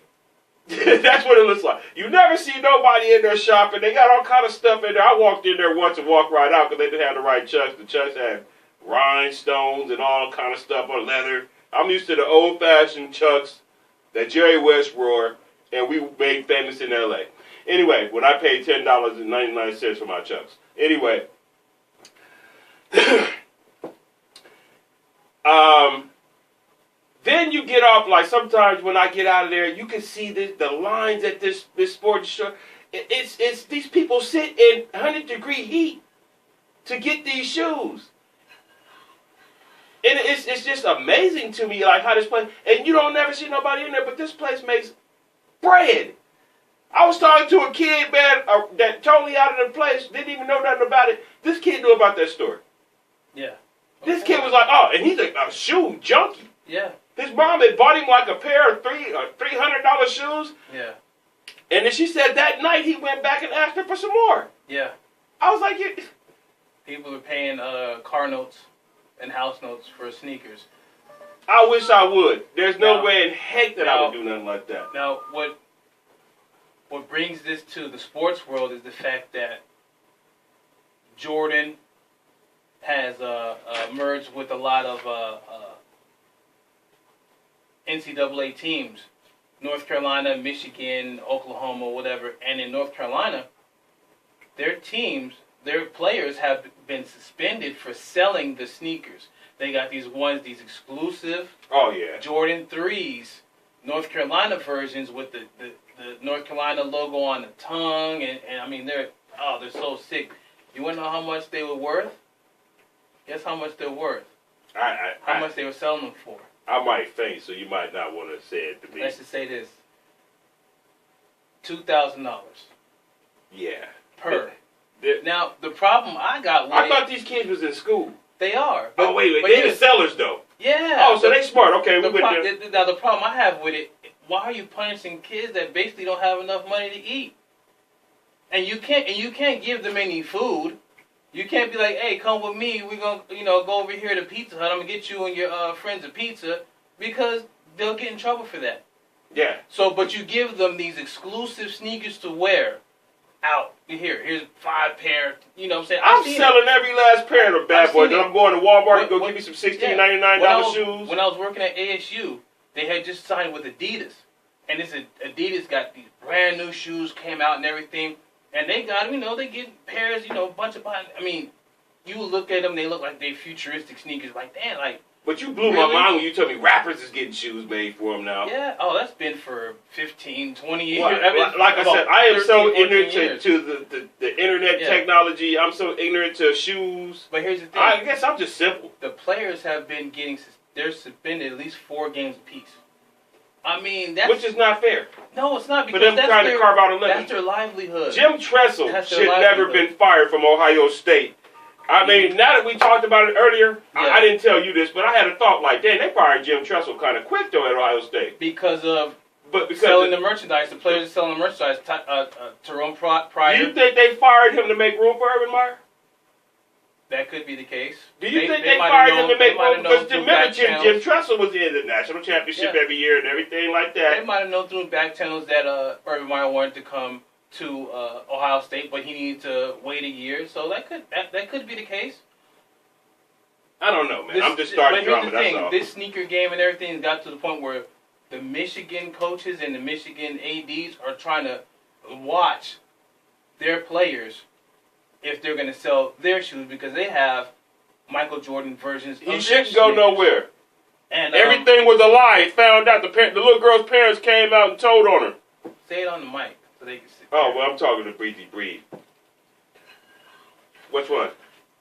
That's what it looks like. You never see nobody in there shopping. They got all kind of stuff in there. I walked in there once and walked right out because they didn't have the right chucks. The chucks had rhinestones and all kind of stuff on leather. I'm used to the old-fashioned chucks that Jerry West wore, and we made famous in L.A. Anyway, when I paid $10.99 for my chucks. Anyway, then you get off, like sometimes when I get out of there, you can see the lines at this sporting store. It's these people sit in 100-degree heat to get these shoes. And it's just amazing to me, like how this place, and you don't never see nobody in there, but this place makes bread. I was talking to a kid, man, that totally out of the place, didn't even know nothing about it. This kid knew about that store. Yeah. This kid was like, oh, and he's a shoe junkie. Yeah. His mom had bought him like a pair of $300 shoes. Yeah. And then she said that night he went back and asked her for some more. Yeah. I was like, people are paying car notes and house notes for sneakers. I wish I would. There's no way in heck that I would do nothing like that. Now, what brings this to the sports world is the fact that Jordan has merged with a lot of NCAA teams, North Carolina, Michigan, Oklahoma, whatever. And in North Carolina, their teams, their players have been suspended for selling the sneakers. They got these exclusive Jordan 3s, North Carolina versions with the North Carolina logo on the tongue. And I mean, they're so sick. You want to know how much they were worth? Guess how much they're worth. How much they were selling them for. I might faint, so you might not want to say it to me. Let's just say this. $2,000. Yeah. Per. Now, the problem I got with I thought these kids was in school. They are. But, wait. They're the sellers, though. Yeah. Oh, so they smart. Okay, Now, the problem I have with it, why are you punishing kids that basically don't have enough money to eat? And you can't give them any food. You can't be like, hey, come with me. We're gonna go over here to Pizza Hut. I'm gonna get you and your friends a pizza, because they'll get in trouble for that. Yeah. So, but you give them these exclusive sneakers to wear out. Here's 5 pair. You know what I'm saying? I'm selling every last pair of bad boys. And I'm going to Walmart and go give me some $16.99 shoes. When I was working at ASU, they had just signed with Adidas. And this Adidas got these brand new shoes, came out and everything. And they got them, they get pairs, a bunch of, I mean, you look at them, they look like they futuristic sneakers. Like, damn, like. But you blew my mind when you told me rappers is getting shoes made for them now. Yeah, that's been for 15, 20 years. Well, like I said, I am so ignorant to the internet technology. I'm so ignorant to shoes. But here's the thing. I guess I'm just simple. The players have been getting, they're suspended at least 4 games apiece. I mean, that's... Which is not fair. No, it's not, because for them trying to carve out a living. That's their livelihood. Jim Tressel should never been fired from Ohio State. I mean, now that we talked about it earlier, I didn't tell you this, but I had a thought like, dang, they fired Jim Tressel kind of quick, though, at Ohio State. Because selling the merchandise. The players are selling the merchandise. Jerome Pryor. Do you think they fired him to make room for Urban Meyer? That could be the case. Do you think they fired him to make room? Because remember, Jim Tressel was in the national championship every year and everything like that. They might have known through back channels that Urban Meyer wanted to come to Ohio State, but he needed to wait a year. So that could be the case. I don't know, man. I'm just starting drama. That's all. This sneaker game and everything got to the point where the Michigan coaches and the Michigan ADs are trying to watch their players if they're going to sell their shoes, because they have Michael Jordan versions of their shoes. He shouldn't go nowhere. And everything was a lie. Found out the little girl's parents came out and told on her. Say it on the mic so they can see. Oh, well, I'm talking to Breezy Breed. Which one?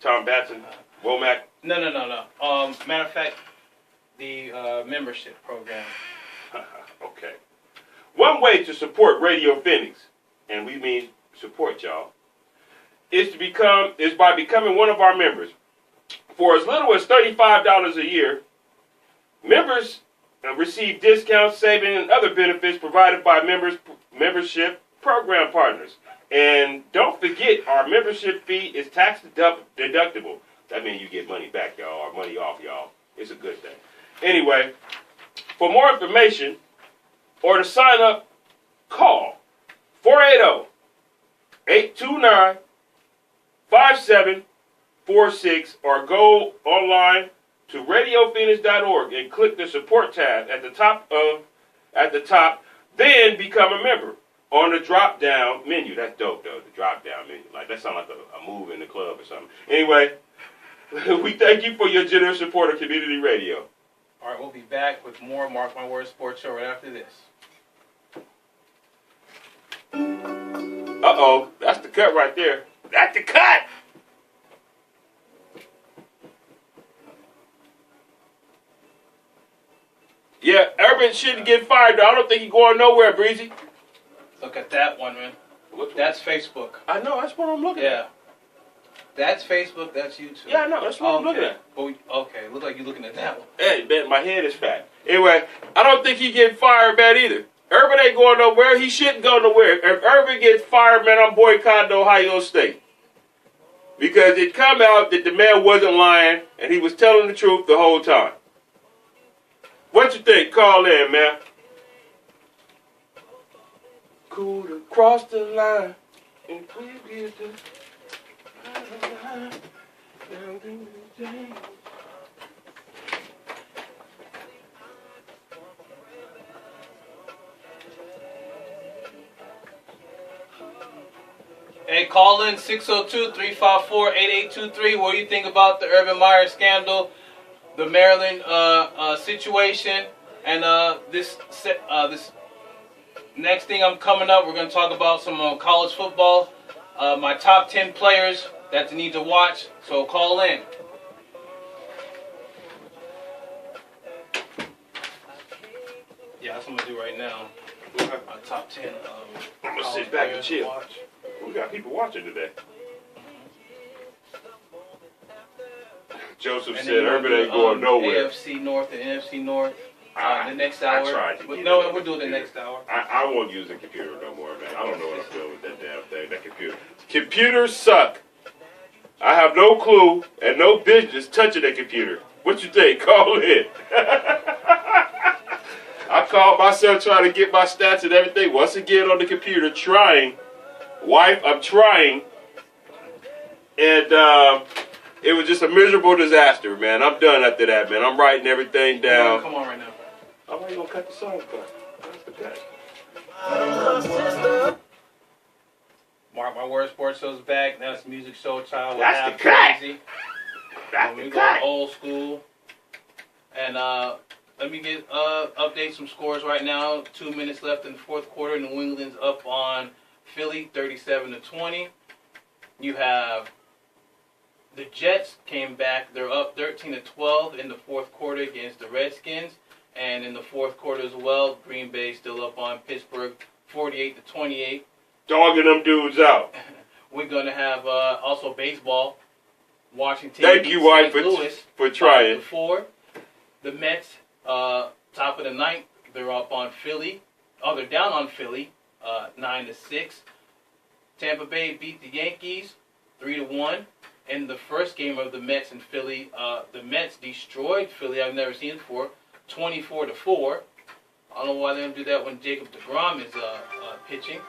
Tom Batson? Womack? No. Matter of fact, the membership program. Okay. One way to support Radio Phoenix, and we mean support y'all, is by becoming one of our members. For as little as $35 a year, members receive discounts, savings, and other benefits provided by membership program partners. And don't forget, our membership fee is tax deductible. That means you get money back, y'all, or money off, y'all. It's a good thing. Anyway, for more information or to sign up, call 480-829-5746 or go online to radiophoenix.org and click the support tab at the top, then become a member on the drop-down menu. That's dope, though, the drop-down menu. Like, that sounds like a move in the club or something. Anyway, we thank you for your generous support of community radio. All right, we'll be back with more Mark My Words Sports Show right after this. Uh-oh, that's the cut right there. That's the cut! Yeah, Urban shouldn't get fired, though. I don't think he's going nowhere, Breezy. Look at that one, man. That's Facebook. I know, that's what I'm looking at. That's Facebook, that's YouTube. Yeah, I know, that's what I'm looking at. Okay, look like you're looking at that one. Hey, man, my head is fat. Anyway, I don't think he's getting fired bad either. Urban ain't going nowhere. He shouldn't go nowhere. If Urban gets fired, man, I'm boycotting Ohio State. Because it come out that the man wasn't lying and he was telling the truth the whole time. What you think? Call in, man. Cool to cross the line and please get the line down in the day. Hey, call in 602-354-8823. What do you think about the Urban Meyer scandal, the Maryland situation, and this next thing I'm coming up, we're going to talk about some college football, my top 10 players that you need to watch, so call in. Yeah, that's what I'm going to do right now. My top 10 I'm going to sit back and chill. We got people watching today. Joseph said Urban ain't going nowhere. AFC North and NFC North. The next hour. I tried to No, we'll do it the next hour. I won't use a computer no more, man. I don't know what I'm doing with that damn thing. That computer. Computers suck. I have no clue and no business touching that computer. What you think? Call in. I called myself trying to get my stats and everything. Once again on the computer, trying. Wife, I'm trying. And it was just a miserable disaster, man. I'm done after that, man. I'm writing everything down. Come on right now. How are you going to cut the song cut? That's the cut. Mark My Word Sports Show's back. That's Music Show Child. That's the cut. Crazy. That's we the go cut. old school. And let me get update some scores right now. 2 minutes left in the fourth quarter. New England's up on Philly, 37-20. You have the Jets came back. They're up 13-12 in the fourth quarter against the Redskins. And in the fourth quarter as well, Green Bay still up on Pittsburgh, 48-28. Dogging them dudes out. We're going to have also baseball. Washington. Thank you, White, for trying. 5-4. The Mets, top of the ninth, they're up on Philly. Oh, they're down on Philly, 9-6. Tampa Bay beat the Yankees, 3-1. In the first game of the Mets and Philly, the Mets destroyed Philly. I've never seen it before, 24-4. I don't know why they don't do that when Jacob deGrom is pitching.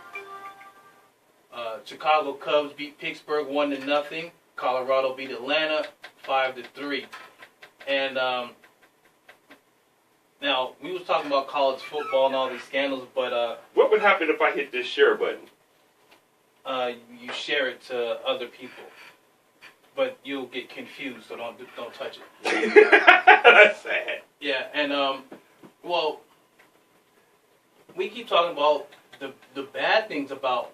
Chicago Cubs beat Pittsburgh 1-0. Colorado beat Atlanta 5-3. And now we was talking about college football and all these scandals, but what would happen if I hit this share button? You share it to other people, but you'll get confused. So don't touch it. That's sad. Yeah, and well, we keep talking about the bad things about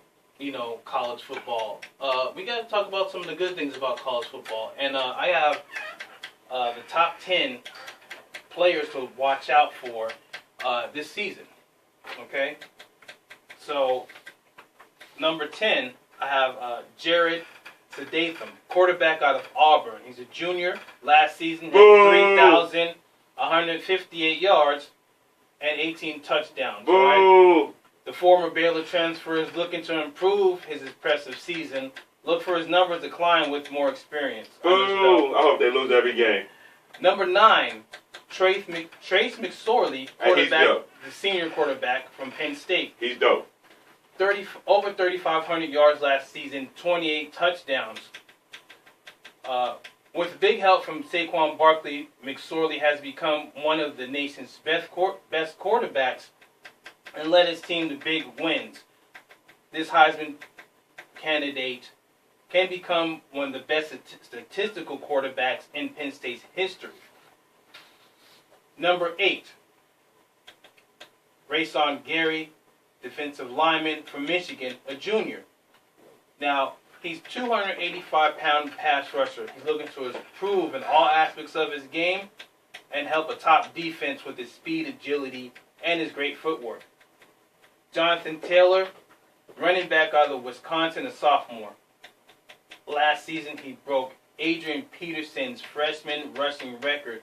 college football. We got to talk about some of the good things about college football. And I have the top 10 players to watch out for this season. Okay? So, number 10, I have Jared Sadatham, quarterback out of Auburn. He's a junior. Last season, had 3,158 yards and 18 touchdowns. Boo! Right? The former Baylor transfer is looking to improve his impressive season. Look for his numbers to climb with more experience. Boo! I hope they lose every game. Number 9, Trace McSorley, quarterback, the senior quarterback from Penn State. He's dope. Over 3,500 yards last season, 28 touchdowns. With big help from Saquon Barkley, McSorley has become one of the nation's best quarterbacks and led his team to big wins. This Heisman candidate can become one of the best statistical quarterbacks in Penn State's history. Number 8, Rayson Gary, defensive lineman from Michigan, a junior. Now, he's 285-pound pass rusher. He's looking to improve in all aspects of his game and help a top defense with his speed, agility, and his great footwork. Jonathan Taylor, running back out of Wisconsin, a sophomore. Last season, he broke Adrian Peterson's freshman rushing record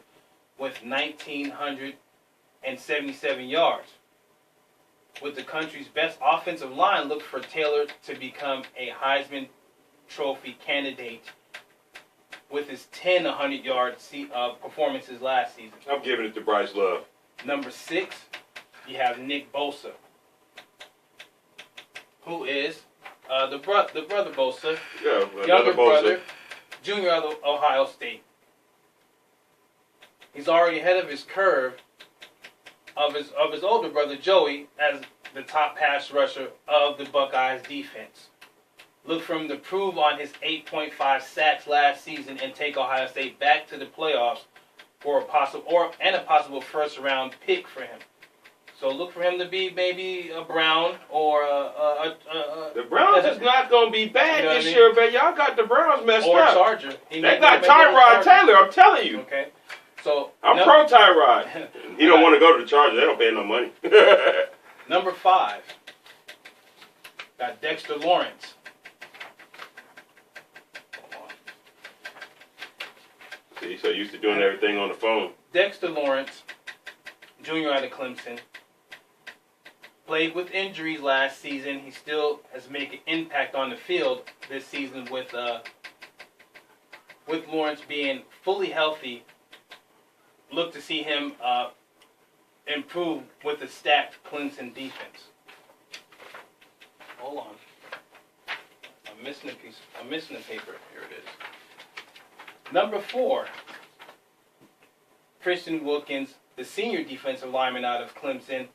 with 1,977 yards. With the country's best offensive line, look for Taylor to become a Heisman Trophy candidate with his 10 100-yard performances last season. I'm giving it to Bryce Love. Number 6, you have Nick Bosa, who is the brother Bosa, younger brother, junior out of Ohio State. He's already ahead of his curve of his older brother Joey as the top pass rusher of the Buckeyes defense. Look for him to prove on his 8.5 sacks last season and take Ohio State back to the playoffs for a possible first round pick for him. So look for him to be maybe a Brown or the Browns is not going to be bad this year, man. Y'all got the Browns messed or up. Or Charger. They got Tyrod Taylor, I'm telling you. Okay. So I'm pro Tyrod. He don't want to go to the Chargers. They don't pay no money. Number 5, got Dexter Lawrence. See, so used to doing everything on the phone. Dexter Lawrence, junior out of Clemson. Played with injuries last season. He still has made an impact on the field this season with Lawrence being fully healthy. Look to see him improve with the stacked Clemson defense. Hold on. I'm missing a piece. I'm missing a paper. Here it is. Number 4, Christian Wilkins, the senior defensive lineman out of Clemson.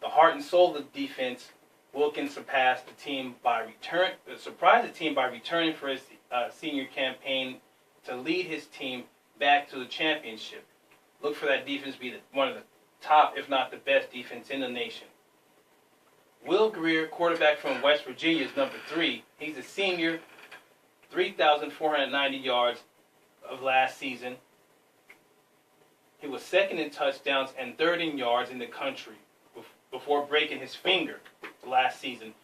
The heart and soul of the defense. Wilkins surprised the team by returning for his senior campaign to lead his team back to the championship. Look for that defense to be one of the top, if not the best defense in the nation. Will Greer, quarterback from West Virginia, is number 3. He's a senior, 3,490 yards of last season. He was second in touchdowns and third in yards in the country before breaking his finger last season.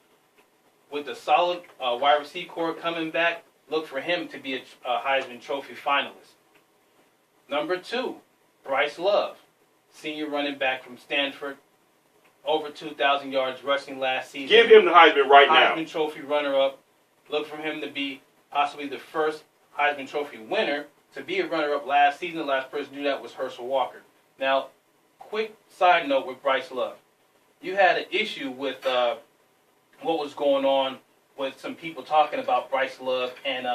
With the solid wide receiver core coming back, look for him to be a Heisman Trophy finalist. Number 2, Bryce Love, senior running back from Stanford, over 2,000 yards rushing last season. Give him the Heisman right now. Heisman Trophy runner-up. Look for him to be possibly the first Heisman Trophy winner to be a runner-up last season. The last person to do that was Herschel Walker. Now, quick side note with Bryce Love. You had an issue with what was going on with some people talking about Bryce Love, and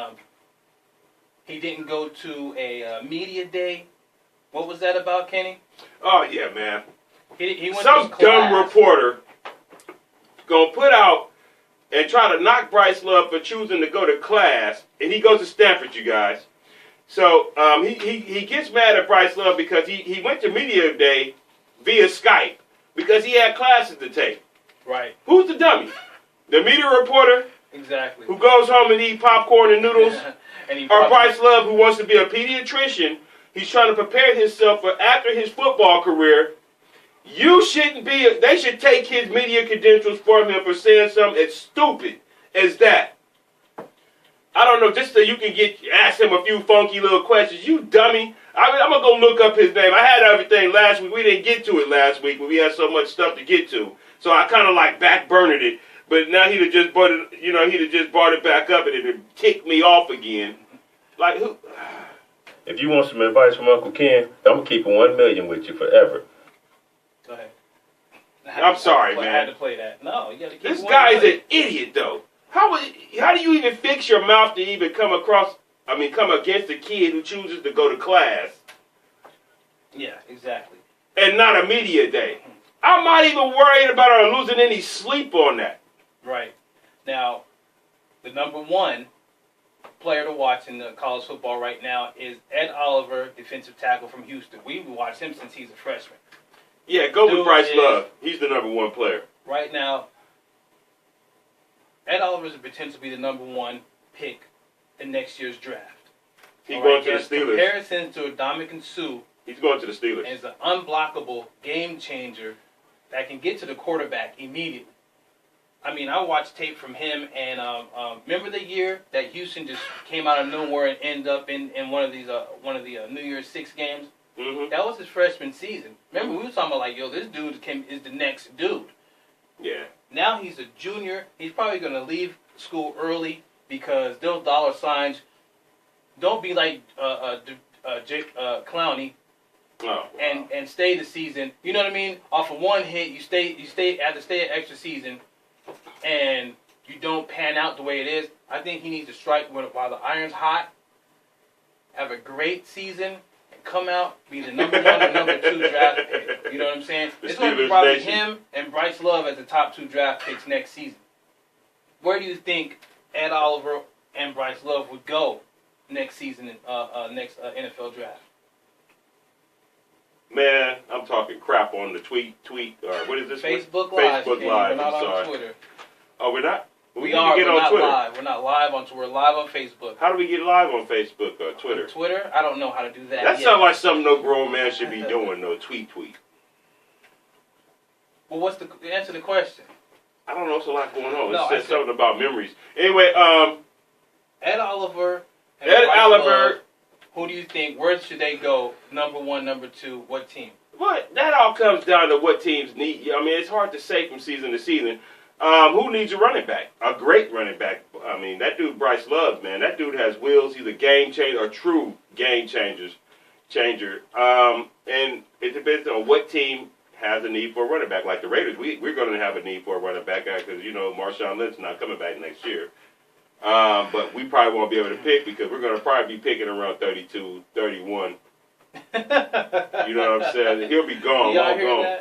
he didn't go to a media day. What was that about, Kenny? Oh, yeah, man. He went Some to dumb class. reporter going to put out and try to knock Bryce Love for choosing to go to class, and he goes to Stanford, you guys. So he gets mad at Bryce Love because he went to media day via Skype because he had classes to take. Right. Who's the dummy? The media reporter? Exactly. Who goes home and eat popcorn and noodles? Or Bryce Love, who wants to be a pediatrician? He's trying to prepare himself for after his football career. You shouldn't be. They should take his media credentials from him for saying something as stupid as that. I don't know, just so you can ask him a few funky little questions. You dummy. I'm going to go look up his name. I had everything last week. We didn't get to it last week, but we had so much stuff to get to. So I kind of like backburnered it. But now he'd have just brought it, he'd have just brought it back up and it'd have kicked me off again. Like who? If you want some advice from Uncle Ken, I'm going to keep $1 million with you forever. Go ahead. I'm sorry, man. I had to play that. No, you got to keep This $1 guy is million. an idiot, though. How do you even fix your mouth to even come against a kid who chooses to go to class? Yeah, exactly. And not a media day. I'm not even worried about her losing any sleep on that. Right. Now, the number 1 player to watch in the college football right now is Ed Oliver, defensive tackle from Houston. We've watched him since he's a freshman. Yeah, go with Bryce Love. He's the number 1 player. Right now, Ed Oliver is a potential to be the number 1 pick in next year's draft. He's going to the Steelers. Comparison to Ndamukong Suh. He's going to the Steelers. And is an unblockable game changer that can get to the quarterback immediately. I mean, I watched tape from him, and remember the year that Houston just came out of nowhere and ended up in one of the New Year's 6 games? Mm-hmm. That was his freshman season. Remember, we were talking about like, yo, this dude is the next dude. Yeah. Now he's a junior. He's probably going to leave school early because those dollar signs don't be like Clowney. Oh, wow. And stay the season. You know what I mean? Off of one hit, you have to stay an extra season, and you don't pan out the way it is. I think he needs to strike while the iron's hot, have a great season, and come out, be the number 1 or number 2 draft pick. You know what I'm saying? It's going to be probably him and Bryce Love as the top 2 draft picks next season. Where do you think Ed Oliver and Bryce Love would go next season, next NFL draft? Man, I'm talking crap on the tweet, what is this? Facebook Live. Facebook Live, We're not I'm sorry. on Twitter. Oh, we're not? We are. We're not live. We're not live on Twitter. We're live on Facebook. How do we get live on Facebook or Twitter? On Twitter? I don't know how to do that. That sounds like something no grown man should be doing, no tweet. Well, what's the answer to the question? I don't know. It's a lot going on. No, It says something about memories. Anyway, Ed Oliver. Ed Oliver. Who do you think? Where should they go? Number 1, number 2. What team? But that all comes down to what teams need. I mean, it's hard to say from season to season. Who needs a running back? A great running back. I mean, that dude Bryce Love, man. That dude has wheels. He's a game changer, a true game changer. And it depends on what team has a need for a running back. Like the Raiders, we're going to have a need for a running back because, you know, Marshawn Lynch's not coming back next year. But we probably won't be able to pick because we're going to probably be picking around 32, 31. You know what I'm saying? He'll be gone, long gone.